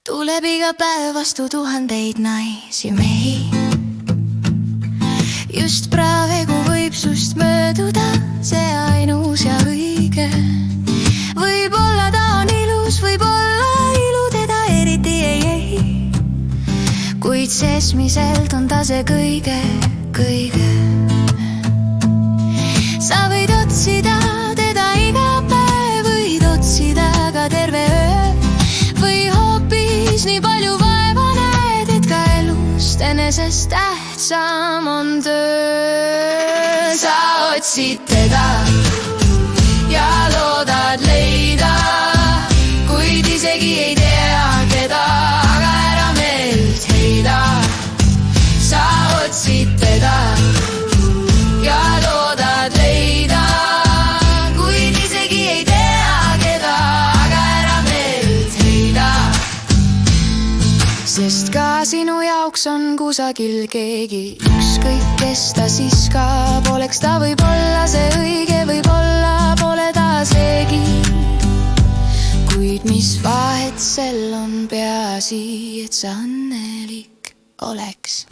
Tuleb iga päev vastu tuhandeid naisi mehi. Just praegu võib sust mööduda see ainus ja õige. Võib-olla ta on ilus, võib-olla ilu teda eriti ei. Kuid sesmiselt on ta see kõige. Sa võid otsida teda iga päev, võid otsida ka terve öö. Või hoopis nii palju vaeva näed, et ka elust enesest tähtsam on töö. Sa otsid teda ja loodad leida, kuid isegi ei tea keda, aga ära meelt heida. Sa otsid teda ja loodad leida, kuid isegi ei tea keda, aga ära meelt heida. Sest ka sinu jaoks on kusagil keegi, ükskõik kes ta siis ka poleks. Ta võib olla see õige, võib-olla pole ta seegi. Kuid mis vahet sel on, peaasi, et sa õnnelik oleks.